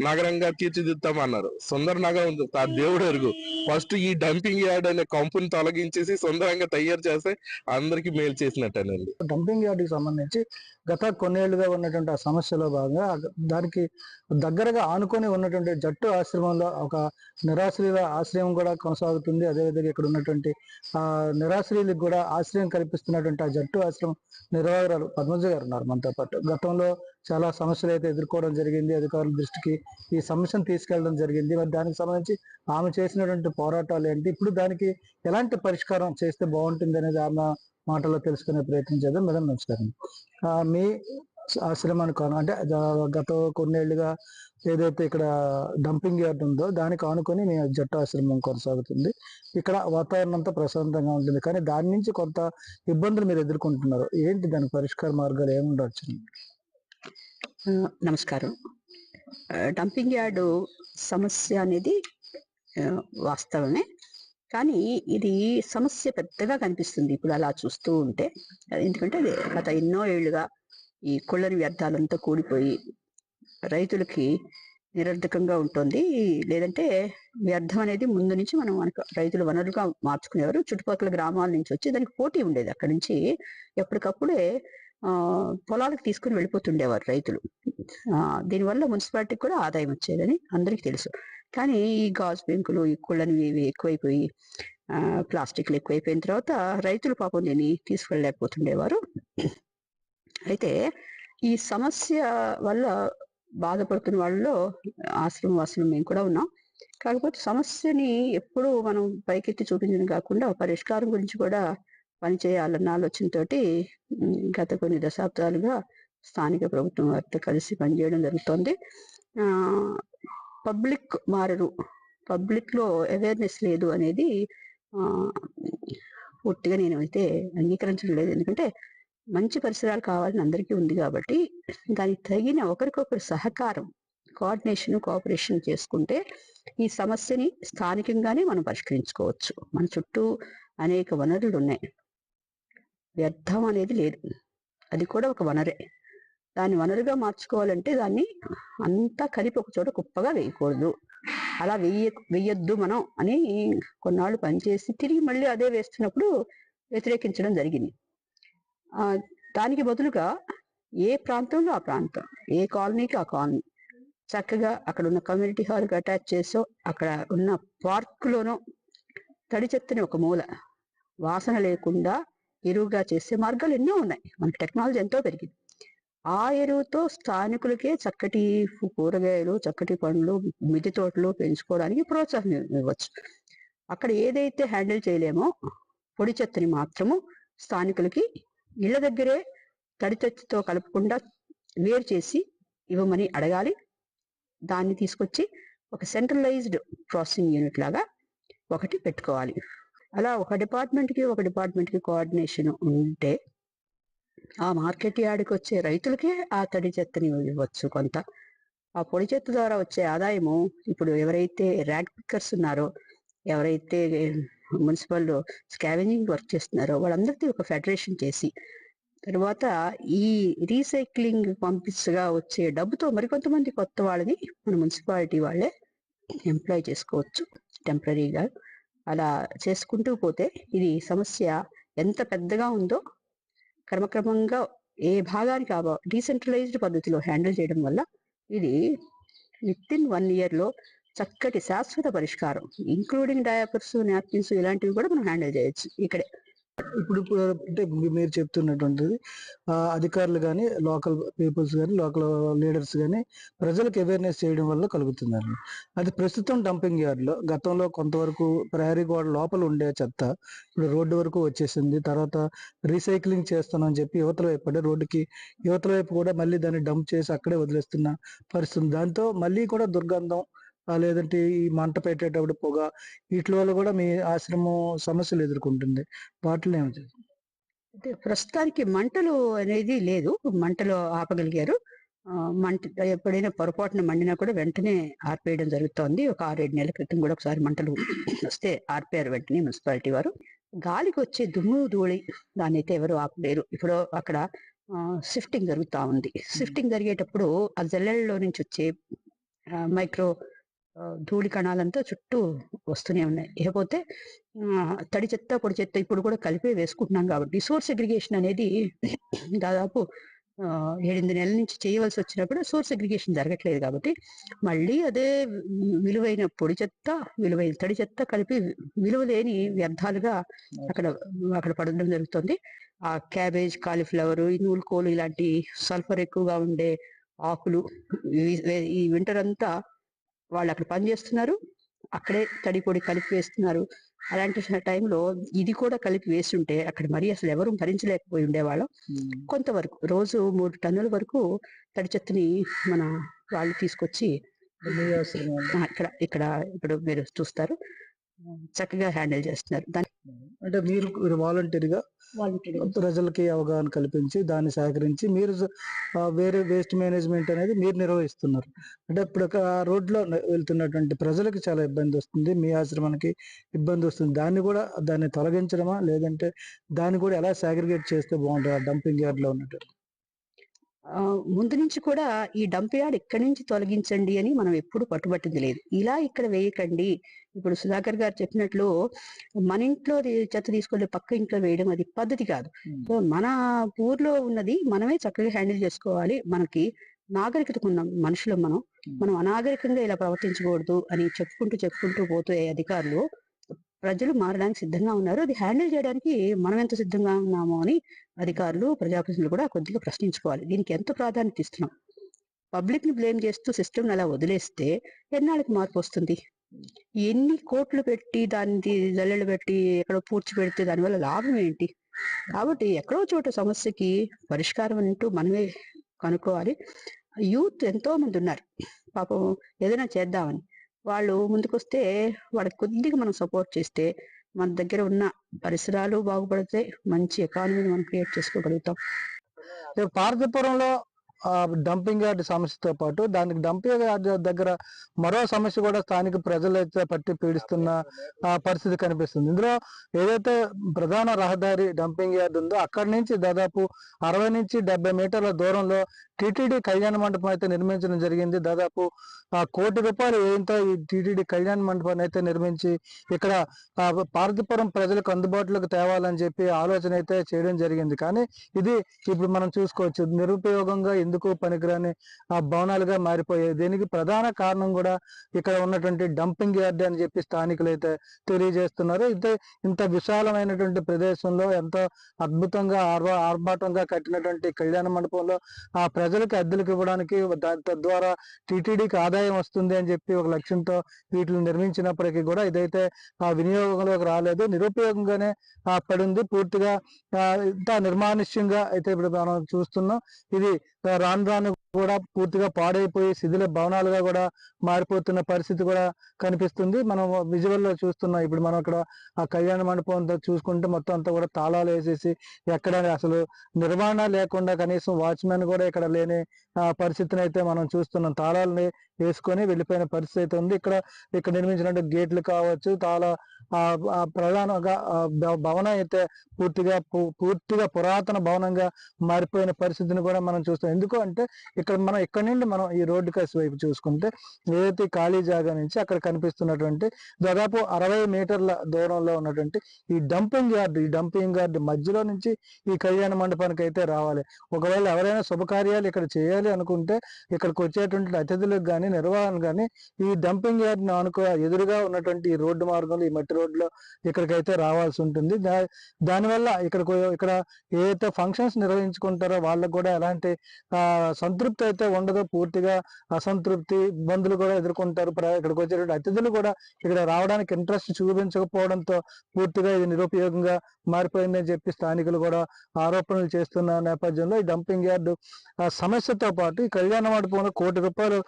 Speaker 7: నగరంగా తీర్చిదిద్దామన్నారు. సుందర నగరం ఆ దేవుడు ఎరుగు. ఫస్ట్ ఈ డంపింగ్ యార్డ్ అనే కంపెనీ తొలగించేసి సుందరంగా తయారు చేస్తే అందరికి మేలు చేసినట్టేనండి.
Speaker 2: డంపింగ్ యార్డ్కి సంబంధించి గత కొన్నేళ్లుగా ఉన్నటువంటి ఆ సమస్యలో భాగంగా దానికి దగ్గరగా ఆనుకొని ఉన్నటువంటి జట్టు ఆశ్రమంలో ఒక నిరాశ్రయుల ఆశ్రయం కూడా కొనసాగుతుంది. అదేవిధంగా ఇక్కడ ఉన్నటువంటి ఆ నిరాశ్రయులకు కూడా ఆశ్రయం కల్పిస్తున్నటువంటి ఆ జట్టు ఆశ్రమం నిర్వాహకురాలు పద్మజ గారు ఉన్నారు మనతో పాటు. గతంలో చాలా సమస్యలు అయితే ఎదుర్కోవడం జరిగింది, అధికారుల దృష్టికి ఈ సమస్యను తీసుకెళ్లడం జరిగింది. మరి దానికి సంబంధించి ఆమె చేసినటువంటి పోరాటాలు ఏంటి, ఇప్పుడు దానికి ఎలాంటి పరిష్కారం చేస్తే బాగుంటుంది అనేది ఆమె మాటల్లో తెలుసుకునే ప్రయత్నం చేద్దాం. మేడం నమస్కారం. మీ ఆశ్రమానికి అంటే గత కొన్నేళ్లుగా ఏదైతే ఇక్కడ డంపింగ్ యార్డ్ ఉందో దానికి ఆనుకొని మీ జట్టు ఆశ్రమం కొనసాగుతుంది. ఇక్కడ వాతావరణం అంతా ప్రశాంతంగా ఉంటుంది, కానీ దాని నుంచి కొంత ఇబ్బందులు మీరు ఎదుర్కొంటున్నారు. ఏంటి దానికి పరిష్కార మార్గాలు ఏముండొచ్చు?
Speaker 8: నమస్కారం. డంపింగ్ యార్డు సమస్య అనేది వాస్తవమే, కానీ ఇది సమస్య పెద్దగా కనిపిస్తుంది ఇప్పుడు అలా చూస్తూ ఉంటే. ఎందుకంటే అది గత ఎన్నో ఏళ్లుగా ఈ కుళ్ళని వ్యర్థాలంతా కూడిపోయి రైతులకి నిరర్ధకంగా ఉంటుంది. లేదంటే వ్యర్థం అనేది ముందు నుంచి మనకు రైతులు వనరులుగా మార్చుకునేవారు. చుట్టుపక్కల గ్రామాల నుంచి వచ్చి దానికి పోటీ ఉండేది. అక్కడి నుంచి ఎప్పటికప్పుడే పొలాలకు తీసుకుని వెళ్ళిపోతుండేవారు రైతులు. దీనివల్ల మున్సిపాలిటీకి కూడా ఆదాయం వచ్చేదని అందరికీ తెలుసు. కానీ ఈ గాజు పెంకులు, ఈ కుళ్ళని ఇవి ఎక్కువైపోయి ప్లాస్టిక్లు ఎక్కువైపోయిన తర్వాత రైతులు పాపం దీన్ని తీసుకెళ్ళలేకపోతుండేవారు. అయితే ఈ సమస్య వల్ల బాధపడుతున్న వాళ్ళలో ఆశ్రమవాసులు మేము కూడా ఉన్నాం. కాకపోతే సమస్యని ఎప్పుడూ మనం పైకెత్తి చూపించడం కాకుండా పరిష్కారం గురించి కూడా పనిచేయాలన్న ఆలోచనతోటి గత కొన్ని దశాబ్దాలుగా స్థానిక ప్రభుత్వం వారితో కలిసి పనిచేయడం జరుగుతోంది. పబ్లిక్ మారరు, పబ్లిక్ లో అవేర్నెస్ లేదు అనేది పూర్తిగా నేను అయితే అంగీకరించడం లేదు. ఎందుకంటే మంచి పరిసరాలు కావాలని అందరికీ ఉంది కాబట్టి దానికి తగిన ఒకరికొకరు సహకారం, కోఆపరేషన్ చేసుకుంటే ఈ సమస్యని స్థానికంగానే మనం పరిష్కరించుకోవచ్చు. మన చుట్టూ అనేక వనరులు ఉన్నాయి, వ్యర్థం అనేది లేదు, అది కూడా ఒక వనరే. దాన్ని వనరుగా మార్చుకోవాలంటే దాన్ని అంతా కలిపి ఒక చోట కుప్పగా వేయకూడదు. అలా వెయ్యొద్దు మనం అని కొన్నాళ్ళు పనిచేసి తిరిగి మళ్ళీ అదే వేస్తున్నప్పుడు వ్యతిరేకించడం జరిగింది. దానికి బదులుగా ఏ ప్రాంతంలో ఆ ప్రాంతం, ఏ కాలనీకి ఆ కాలనీ చక్కగా అక్కడ ఉన్న కమ్యూనిటీ హాల్కి అటాచ్ చేసో, అక్కడ ఉన్న పార్కులోనో తడి చెత్తని ఒక మూల వాసన లేకుండా ఎరువుగా చేసే మార్గాలు ఎన్నో ఉన్నాయి. మనకి టెక్నాలజీ ఎంతో పెరిగింది. ఆ ఎరువుతో స్థానికులకే చక్కటి కూరగాయలు, చక్కటి పండ్లు, మిద్దె తోటలు పెంచుకోవడానికి ప్రోత్సాహం ఇవ్వచ్చు. అక్కడ ఏదైతే హ్యాండిల్ చేయలేమో పొడి చెత్తని మాత్రము స్థానికులకి ఇళ్ల దగ్గరే తడి చెత్తతో కలపకుండా వేరు చేసి ఇవ్వమని అడగాలి. దాన్ని తీసుకొచ్చి ఒక సెంట్రలైజ్డ్ ప్రాసెసింగ్ యూనిట్ లాగా ఒకటి పెట్టుకోవాలి. అలా ఒక డిపార్ట్మెంట్కి కోఆర్డినేషన్ ఉంటే ఆ మార్కెట్ యార్డ్కి వచ్చే రైతులకే ఆ తడి చెత్తని ఇవ్వచ్చు. కొంత ఆ పొడి చెత్త ద్వారా వచ్చే ఆదాయము ఇప్పుడు ఎవరైతే ర్యాగ్ పిక్కర్స్ ఉన్నారో, ఎవరైతే మున్సిపల్ స్కావెంజింగ్ వర్క్ చేస్తున్నారో వాళ్ళందరికీ ఒక ఫెడరేషన్ చేసి తర్వాత ఈ రీసైక్లింగ్ పంపించగా వచ్చే డబ్బుతో మరికొంతమంది కొత్త వాళ్ళని మన మున్సిపాలిటీ వాళ్ళే ఎంప్లాయ్ చేసుకోవచ్చు టెంపరీగా. అలా చేసుకుంటూ పోతే ఇది సమస్య ఎంత పెద్దగా ఉందో క్రమక్రమంగా ఏ భాగానికి డీసెంట్రలైజ్డ్ పద్ధతిలో హ్యాండిల్ చేయడం వల్ల ఇది వితిన్ 1 year లో చక్కటి శాశ్వత పరిష్కారం, ఇంక్లూడింగ్ డయాపర్స్, నాప్కిన్స్ ఇలాంటివి కూడా మనం హ్యాండిల్ చేయొచ్చు ఇక్కడే.
Speaker 2: ఇప్పుడు అంటే మీరు చెప్తున్నటువంటిది అధికారులు కానీ, లోకల్ పీపుల్స్ కానీ, లోకల్ లీడర్స్ కానీ ప్రజలకు అవేర్నెస్ చేయడం వల్ల కలుగుతుందండి. అది ప్రస్తుతం డంపింగ్ యార్డ్లో గతంలో కొంతవరకు ప్రహరీ గోడ లోపల ఉండే చెత్త ఇప్పుడు రోడ్డు వరకు వచ్చేసింది. తర్వాత రీసైక్లింగ్ చేస్తానని చెప్పి యువతల వైపు అంటే రోడ్డుకి యువతల వైపు కూడా మళ్ళీ దాన్ని డంప్ చేసి అక్కడే వదిలేస్తున్న పరిస్థితి. దాంతో మళ్ళీ కూడా దుర్గంధం, లేదంటే ఈ మంట పెట్టేటప్పుడు పొగ, వీటి వల్ల కూడా మీ ఆశ్రమం సమస్యలు ఎదుర్కొంటుంది. వాటిలో ఏమిటి?
Speaker 8: అంటే ప్రస్తుతానికి మంటలు అనేది లేదు, మంటలు ఆపగలిగారు. మంట ఎప్పుడైనా పొరపాటున మండినా కూడా వెంటనే ఆర్పేయడం జరుగుతోంది. ఒక 6-7 నెలల క్రితం కూడా ఒకసారి మంటలు వస్తే ఆర్పారు వెంటనే మున్సిపాలిటీ వారు. గాలికి వచ్చే దుమ్ము ధూళి దాన్ని అయితే ఎవరు ఆపలేరు. ఇప్పుడు అక్కడ షిఫ్టింగ్ జరుగుతూ ఉంది. షిఫ్టింగ్ జరిగేటప్పుడు ఆ జల్లెల్లో నుంచి వచ్చే మైక్రో ధూళి కణాలంతా చుట్టూ వస్తూనే ఉన్నాయి. ఇకపోతే తడి చెత్త పొడి చెత్త ఇప్పుడు కూడా కలిపే వేసుకుంటున్నాం కాబట్టి సోర్స్ అగ్రిగేషన్ అనేది దాదాపు 7-8 నెలల నుంచి చేయవలసి వచ్చినప్పుడు సోర్స్ అగ్రిగేషన్ జరగట్లేదు కాబట్టి మళ్ళీ అదే విలువైన పొడి చెత్త విలువైన తడి చెత్త కలిపి విలువలేని వ్యర్థాలుగా అక్కడ అక్కడ పడడం జరుగుతుంది. ఆ క్యాబేజ్, కాలీఫ్లవర్, ఈ నూలుకోలు ఇలాంటి సల్ఫర్ ఎక్కువగా ఉండే ఆకులు ఈ వింటర్ అంతా వాళ్ళు అక్కడ పని చేస్తున్నారు, అక్కడే తడి పొడి కలిపి వేస్తున్నారు. అలాంటి టైంలో ఇది కూడా కలిపి వేస్తుంటే అక్కడ మరి అసలు ఎవరు భరించలేకపోయి ఉండేవాళ్ళం. కొంతవరకు రోజు 3 టన్నుల వరకు తడి చెత్తని మన వాళ్ళు తీసుకొచ్చి ఇక్కడ ఇక్కడ ఇప్పుడు మీరు చూస్తారు చక్కగా హ్యాండిల్ చేస్తున్నారు.
Speaker 2: అంటే మీరు వాలంటీర్గా ప్రజలకి అవగాహన కల్పించి దాన్ని సేకరించి మీరు వేరే వేస్ట్ మేనేజ్మెంట్ అనేది మీరు నిర్వహిస్తున్నారు. అంటే ఇప్పుడు ఆ రోడ్లో వెళ్తున్నటువంటి ప్రజలకి చాలా ఇబ్బంది వస్తుంది, మీ ఆశ్రమానికి ఇబ్బంది వస్తుంది. దాన్ని తొలగించడమా లేదంటే దాన్ని కూడా ఎలా సాగ్రిగేట్ చేస్తే బాగుంటుంది ఆ డంపింగ్ యార్డ్ లో ఉన్నట్టు?
Speaker 8: ముందు నుంచి కూడా ఈ డంప్ యార్డ్ ఇక్కడి నుంచి తొలగించండి అని మనం ఎప్పుడు పట్టుబట్టింది లేదు. ఇలా ఇక్కడ వేయకండి, ఇప్పుడు సుధాకర్ గారు చెప్పినట్లు మన ఇంట్లో చెత్త తీసుకెళ్ళి పక్క ఇంట్లో వేయడం అది పద్ధతి కాదు. సో మన ఊర్లో ఉన్నది మనమే చక్కగా హ్యాండిల్ చేసుకోవాలి. మనకి నాగరికతకు ఉన్న మనుషులు మనం అనాగరికంగా ఇలా ప్రవర్తించకూడదు అని చెప్పుకుంటూ పోతే అధికారులు ప్రజలు మారడానికి సిద్ధంగా ఉన్నారు. అది హ్యాండిల్ చేయడానికి మనం ఎంత సిద్ధంగా ఉన్నామో అని అధికారులు ప్రజాప్రతినిధులు కూడా కొద్దిగా ప్రశ్నించుకోవాలి. దీనికి ఎంత ప్రాధాన్యత ఇస్తున్నాం? పబ్లిక్ ని బ్లేమ్ చేస్తూ సిస్టమ్ అలా వదిలేస్తే ఎన్నాళ్ళకి మార్పు వస్తుంది? ఎన్ని కోట్లు పెట్టి దాన్ని జల్లెలు పెట్టి ఎక్కడో పూడ్చి పెడితే దానివల్ల లాభం ఏంటి? కాబట్టి ఎక్కడో చోట సమస్యకి పరిష్కారం అంటూ మనమే కనుక్కోవాలి. యూత్ ఎంతో మంది ఉన్నారు పాపం ఏదైనా చేద్దామని, వాళ్ళు ముందుకొస్తే వాళ్ళకి కొద్దిగా మనం సపోర్ట్ చేస్తే మన దగ్గర ఉన్న పరిసరాలు బాగుపడితే మంచి ఎకానమీని మనం క్రియేట్ చేసుకోగలుగుతాం.
Speaker 2: పార్వతీపురంలో డంపింగ్ యార్డ్ సమస్యతో పాటు దానికి డంపింగ్ యార్డ్ దగ్గర మరో సమస్య కూడా స్థానిక ప్రజలైతే పట్టి పీడిస్తున్న పరిస్థితి కనిపిస్తుంది. ఇందులో ఏదైతే ప్రధాన రహదారి డంపింగ్ యార్డ్ ఉందో అక్కడి నుంచి దాదాపు 60 నుంచి 70 మీటర్ల దూరంలో టిటిడి కళ్యాణ మండపం అయితే నిర్మించడం జరిగింది. దాదాపు 1 కోటి రూపాయలు వ్యయంతో ఈ టిటిడి కళ్యాణ మండపాన్ని అయితే నిర్మించి ఇక్కడ పార్వతీపురం ప్రజలకు అందుబాటులోకి తేవాలని చెప్పి ఆలోచన అయితే చేయడం జరిగింది. కానీ ఇది ఇప్పుడు మనం చూసుకోవచ్చు నిరుపయోగంగా ఎందుకు పనికిరాని భవనాలుగా మారిపోయాయి. దీనికి ప్రధాన కారణం కూడా ఇక్కడ ఉన్నటువంటి డంపింగ్ యార్డ్ అని చెప్పి స్థానికులు అయితే తెలియజేస్తున్నారు. అయితే ఇంత విశాలమైనటువంటి ప్రదేశంలో ఎంతో అద్భుతంగా ఆర్భాటంగా కట్టినటువంటి కళ్యాణ మండపంలో ప్రజలకు అద్దెలకు ఇవ్వడానికి తద్వారా టీటీడీకి ఆదాయం వస్తుంది అని చెప్పి ఒక లక్ష్యంతో వీటిని నిర్మించినప్పటికీ కూడా ఇదైతే వినియోగంలోకి రాలేదు, నిరుపయోగంగానే పడింది. పూర్తిగా ఇంత నిర్మానుష్యంగా అయితే ఇప్పుడు మనం చూస్తున్నాం. ఇది రాను కూడా పూర్తిగా పాడైపోయి శిథిల భవనాలుగా కూడా మారిపోతున్న పరిస్థితి కూడా కనిపిస్తుంది. మనం విజువల్ లో చూస్తున్నాం. ఇప్పుడు మనం అక్కడ ఆ కళ్యాణ మండపం అంతా చూసుకుంటే మొత్తం అంతా కూడా తాళాలు వేసేసి ఎక్కడ అసలు నిర్వహణ లేకుండా కనీసం వాచ్మెన్ కూడా ఇక్కడ లేని పరిస్థితిని అయితే మనం చూస్తున్నాం. తాళాలని వేసుకొని వెళ్ళిపోయిన పరిస్థితి అయితే ఉంది. ఇక్కడ నిర్మించినట్టు గేట్లు కావచ్చు, ప్రధానంగా భవనం అయితే పూర్తిగా పురాతన భవనంగా మారిపోయిన పరిస్థితిని కూడా మనం చూస్తాం. ఎందుకు అంటే ఇక్కడ నుండి మనం ఈ రోడ్డు కసి వైపు చూసుకుంటే ఏదైతే ఖాళీ జాగా నుంచి అక్కడ కనిపిస్తున్నటువంటి దాదాపు 60 మీటర్ల దూరంలో ఉన్నటువంటి ఈ డంపింగ్ యార్డ్ మధ్యలో నుంచి ఈ కళ్యాణ మండపానికి అయితే రావాలి. ఒకవేళ ఎవరైనా శుభకార్యాలు ఇక్కడ చేయాలి అనుకుంటే ఇక్కడికి వచ్చేటువంటి అతిథులకు కానీ నిర్వహణ కానీ ఈ డంపింగ్ యార్డ్ ఎదురుగా ఉన్నటువంటి ఈ రోడ్డు మార్గంలో ఈ మట్టి రోడ్లో ఇక్కడికైతే రావాల్సి ఉంటుంది. దానివల్ల ఇక్కడ ఏదైతే ఫంక్షన్స్ నిర్వహించుకుంటారో వాళ్ళకు కూడా ఎలాంటి సంతృప్తి అయితే ఉండదు, పూర్తిగా అసంతృప్తి ఇబ్బందులు కూడా ఎదుర్కొంటారు. ఇక్కడికి వచ్చేటువంటి అతిథులు కూడా ఇక్కడ రావడానికి ఇంట్రెస్ట్ చూపించకపోవడంతో పూర్తిగా ఇది నిరుపయోగంగా మారిపోయిందని చెప్పి స్థానికులు కూడా ఆరోపణలు చేస్తున్న నేపథ్యంలో ఈ డంపింగ్ యార్డు సమస్యతో పాటు ఈ కళ్యాణ మండపంలో 1 కోటి రూపాయలు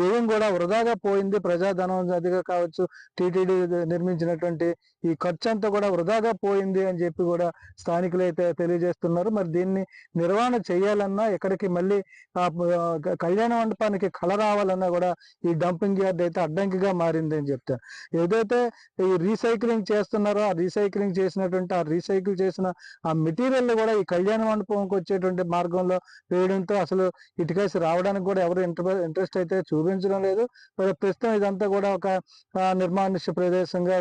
Speaker 2: వ్యయం కూడా వృధాగా పోయింది. ప్రజాధనం అదిగా కావచ్చు, టీటీడీ నిర్మించినటువంటి ఈ ఖర్చు అంతా కూడా వృధాగా పోయింది అని చెప్పి కూడా స్థానికులు అయితే తెలియజేస్తున్నారు. మరి దీన్ని నిర్వహణ చేయాలన్నా ఎక్కడికి మళ్ళీ కళ్యాణ మండపానికి కళ రావాలన్నా కూడా ఈ డంపింగ్ యార్డ్ అయితే అడ్డంకిగా మారింది అని చెప్తారు. ఏదైతే ఈ రీసైక్లింగ్ చేస్తున్నారో ఆ రీసైక్లింగ్ చేసినటువంటి ఆ రీసైకిల్ చేసిన ఆ మెటీరియల్ కూడా ఈ కళ్యాణ మండపంకి వచ్చేటువంటి మార్గంలో వేయడంతో అసలు ఇటుకేసి రావడానికి కూడా ఎవరు ఇంట్రెస్ట్ అయితే చూపించడం లేదు. ప్రస్తుతం ఇదంతా కూడా ఒక నిర్మానుష్య ప్రదేశంగా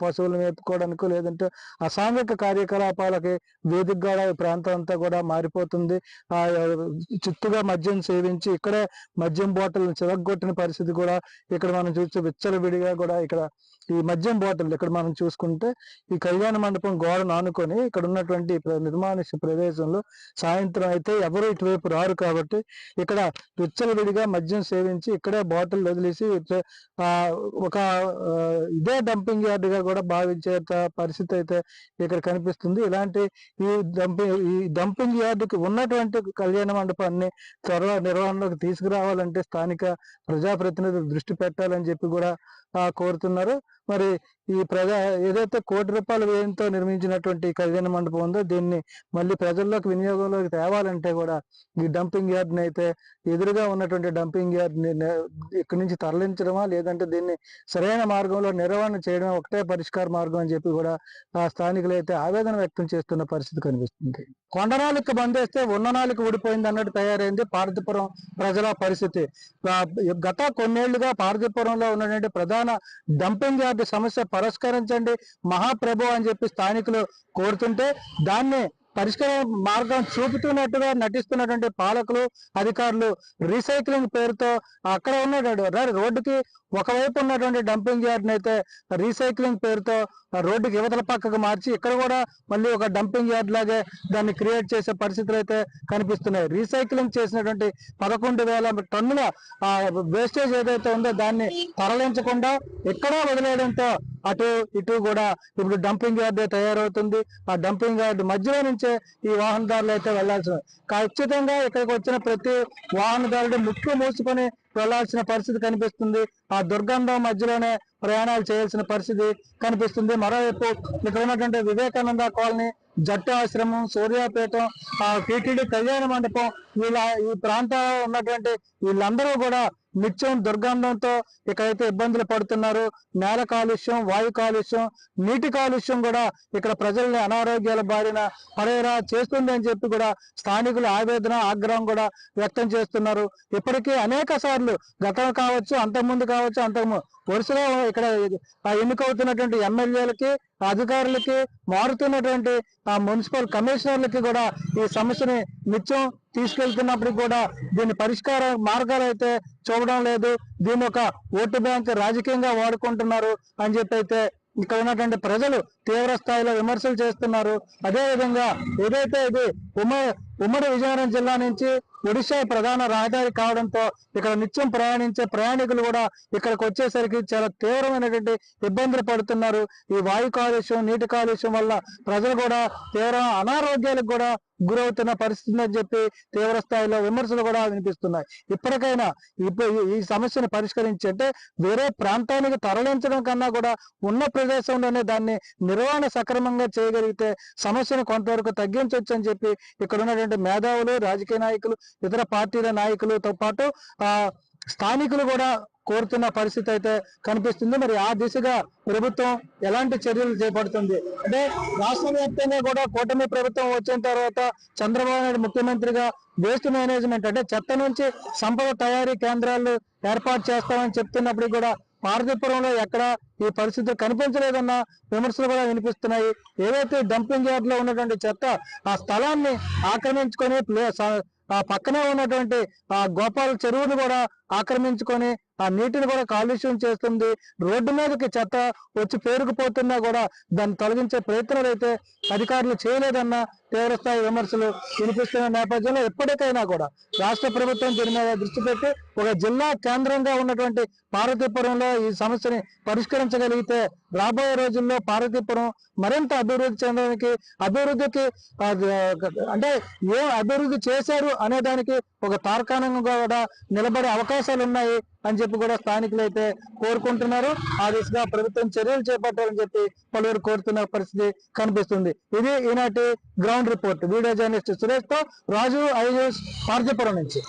Speaker 2: పశువులు మేపుకోవడానికి లేదంటే అసాంఘిక కార్యకలాపాలకి వేదికగా ఈ ప్రాంతం అంతా కూడా మారిపోతుంది. ఆ చిత్తుగా మద్యం సేవించి ఇక్కడే మద్యం బాటిల్ చిలగొట్టిన పరిస్థితి కూడా ఇక్కడ మనం చూస్తే విచ్చలవిడిగా కూడా ఇక్కడ ఈ మద్యం బాటిల్ ఇక్కడ మనం చూసుకుంటే ఈ కళ్యాణ మండపం గోడను ఆనుకొని ఇక్కడ ఉన్నటువంటి నిర్మానుష్య ప్రదేశంలో సాయంత్రం అయితే ఎవరు ఇటువైపు రారు కాబట్టి ఇక్కడ విచ్చలవిడిగా మద్యం సేవించి ఇక్కడే బాటిల్ వదిలేసి ఒక ఇదే డంపింగ్ యార్డ్గా కూడా భావించే పరిస్థితి అయితే ఇక్కడ కనిపిస్తుంది. ఇలాంటి ఈ డంపింగ్ యార్డుకి ఉన్నటువంటి కళ్యాణ మండపాన్ని త్వరలో నిర్వహణలోకి తీసుకురావాలంటే స్థానిక ప్రజాప్రతినిధులు దృష్టి పెట్టాలని చెప్పి కూడా కోరుతున్నారు. మరి ఈ ఏదైతే ₹1,00,00,000 వ్యయంతో నిర్మించినటువంటి కళ్యాణ మండపం ఉందో దీన్ని మళ్ళీ ప్రజల్లోకి వినియోగంలోకి తేవాలంటే కూడా ఈ డంపింగ్ యార్డ్ని అయితే ఎదురుగా ఉన్నటువంటి డంపింగ్ యార్డ్ని ఇక్కడి నుంచి తరలించడమా లేదంటే దీన్ని సరైన మార్గంలో నిర్వహణ చేయడం ఒకటే పరిష్కార మార్గం అని చెప్పి కూడా స్థానికులు అయితే ఆవేదన వ్యక్తం చేస్తున్న పరిస్థితి కనిపిస్తుంది. కొండనాలికి బందేస్తే ఉన్ననాలికి ఊడిపోయింది అన్నట్టు తయారైంది పార్వతీపురం ప్రజల పరిస్థితి. గత కొన్నేళ్లుగా పార్వతీపురంలో ఉన్నటువంటి ప్రధాన డంపింగ్ యార్డ్ సమస్య పరిష్కరించండి మహాప్రభు అని చెప్పి స్థానికులు కోరుతుంటే దాన్ని పరిష్కార మార్గం చూపుతున్నట్టుగా నటిస్తున్నటువంటి పాలకులు అధికారులు రీసైక్లింగ్ పేరుతో అక్కడ ఉన్నటువంటి రోడ్డుకి ఒకవైపు ఉన్నటువంటి డంపింగ్ యార్డ్ అయితే రీసైక్లింగ్ పేరుతో రోడ్డుకి యువతల పక్కకు మార్చి ఇక్కడ కూడా మళ్ళీ ఒక డంపింగ్ యార్డ్ లాగే దాన్ని క్రియేట్ చేసే పరిస్థితులు అయితే కనిపిస్తున్నాయి. రీసైక్లింగ్ చేసినటువంటి 11,000 టన్నుల వేస్టేజ్ ఏదైతే ఉందో దాన్ని తరలించకుండా ఎక్కడా వదిలేయడంతో అటు ఇటు కూడా ఇప్పుడు డంపింగ్ యార్డే తయారవుతుంది. ఆ డంపింగ్ యార్డ్ మధ్యలో నుంచే ఈ వాహనదారులు అయితే వెళ్లాల్సిన ఖచ్చితంగా ఇక్కడికి వచ్చిన ప్రతి వాహనదారుడు ముక్కు మూసుకొని వెళ్లాల్సిన పరిస్థితి కనిపిస్తుంది. ఆ దుర్గంధం మధ్యలోనే ప్రయాణాలు చేయాల్సిన పరిస్థితి కనిపిస్తుంది. మరోవైపు ఇక్కడ ఉన్నటువంటి వివేకానంద కాలనీ, జట్టు ఆశ్రమం, సూర్యాపేటం, టీటీడీ కళ్యాణ మండపం ఈ ప్రాంతాల్లో ఉన్నటువంటి వీళ్ళందరూ కూడా నిత్యం దుర్గంధంతో ఇక్కడైతే ఇబ్బందులు పడుతున్నారు. నేల కాలుష్యం, వాయు కాలుష్యం, నీటి కాలుష్యం కూడా ఇక్కడ ప్రజల్ని అనారోగ్యాల బారిన పడేలా చేస్తుంది అని చెప్పి కూడా స్థానికులు ఆవేదన ఆగ్రహం కూడా వ్యక్తం చేస్తున్నారు. ఇప్పటికీ అనేక సార్లు గతం కావచ్చు, అంతకుముందు కావచ్చు, వరుసగా ఇక్కడ ఎన్నికవుతున్నటువంటి ఎమ్మెల్యేలకి, అధికారులకి, మారుతున్నటువంటి మున్సిపల్ కమిషనర్లకి కూడా ఈ సమస్యని నిత్యం తీసుకెళ్తున్నప్పటికీ కూడా దీని పరిష్కార మార్గాలు అయితే చూడడం లేదు. దీన్ని ఒక ఓటు బ్యాంక్ రాజకీయంగా వాడుకుంటున్నారు అని చెప్పి అయితే ఇక్కడ ఉన్నటువంటి ప్రజలు తీవ్ర స్థాయిలో విమర్శలు చేస్తున్నారు. అదేవిధంగా ఏదైతే ఇది ఉమ్మడి విజయనగరం జిల్లా నుంచి ఒడిశా ప్రధాన రహదారి కావడంతో ఇక్కడ నిత్యం ప్రయాణించే ప్రయాణికులు కూడా ఇక్కడికి వచ్చేసరికి చాలా తీవ్రమైనటువంటి ఇబ్బందులు పడుతున్నారు. ఈ వాయు కాలుష్యం, నీటి కాలుష్యం వల్ల ప్రజలు కూడా తీవ్ర అనారోగ్యాలకు కూడా గురవుతున్న పరిస్థితి అని చెప్పి తీవ్ర స్థాయిలో విమర్శలు కూడా వినిపిస్తున్నాయి. ఇప్పటికైనా ఈ సమస్యను పరిష్కరించి అంటే వేరే ప్రాంతానికి తరలించడం కన్నా కూడా ఉన్న ప్రదేశంలోనే దాన్ని నిర్వహణ సక్రమంగా చేయగలిగితే సమస్యను కొంతవరకు తగ్గించవచ్చు అని చెప్పి ఇక్కడ ఉన్నటువంటి మేధావులు, రాజకీయ నాయకులు, ఇతర పార్టీల నాయకులతో పాటు స్థానికులు కూడా కోరుతున్న పరిస్థితి అయితే కనిపిస్తుంది. మరి ఆ దిశగా ప్రభుత్వం ఎలాంటి చర్యలు చేపడుతుంది అంటే రాష్ట్ర వ్యాప్తంగా కూడా కూటమి ప్రభుత్వం వచ్చిన తర్వాత చంద్రబాబు నాయుడు ముఖ్యమంత్రిగా వేస్ట్ మేనేజ్మెంట్ అంటే చెత్త నుంచి సంపద తయారీ కేంద్రాలు ఏర్పాటు చేస్తామని చెప్తున్నప్పటికీ కూడా పార్వతీపురంలో ఎక్కడ ఈ పరిస్థితులు కనిపించలేదన్న విమర్శలు కూడా వినిపిస్తున్నాయి. ఏదైతే డంపింగ్ యార్డ్ లో ఉన్నటువంటి చెత్త ఆ స్థలాన్ని ఆక్రమించుకొని ఆ పక్కనే ఉన్నటువంటి ఆ గోపాల చెరువును కూడా ఆక్రమించుకొని ఆ నీటిని కూడా కాలుష్యం చేస్తుంది. రోడ్డు మీదకి చెత్త వచ్చి పేరుకుపోతున్నా కూడా దాన్ని తొలగించే ప్రయత్నాలు అయితే అధికారులు చేయలేదన్న తీవ్రస్థాయి విమర్శలు వినిపిస్తున్న నేపథ్యంలో ఎప్పటికైనా కూడా రాష్ట్ర ప్రభుత్వం దీని మీద దృష్టి పెట్టి ఒక జిల్లా కేంద్రంగా ఉన్నటువంటి పార్వతీపురంలో ఈ సమస్యని పరిష్కరించగలిగితే రాబోయే రోజుల్లో పార్వతీపురం మరింత అభివృద్ధి చెందడానికి అభివృద్ధికి అంటే ఏం అభివృద్ధి చేశారు అనే దానికి ఒక తార్కాణంగా కూడా నిలబడే అవకాశాలు ఉన్నాయి. అని చెప్పి కూడా స్థానికులు అయితే కోరుకుంటున్నారు. ఆ దిశగా ప్రభుత్వం చర్యలు చేపట్టాలని చెప్పి పలువురు కోరుతున్న పరిస్థితి కనిపిస్తుంది. ఇది ఈనాటి ground report. Video journalist Suresh తో రాజు, ఐ న్యూస్, పార్తీపురం నుంచి.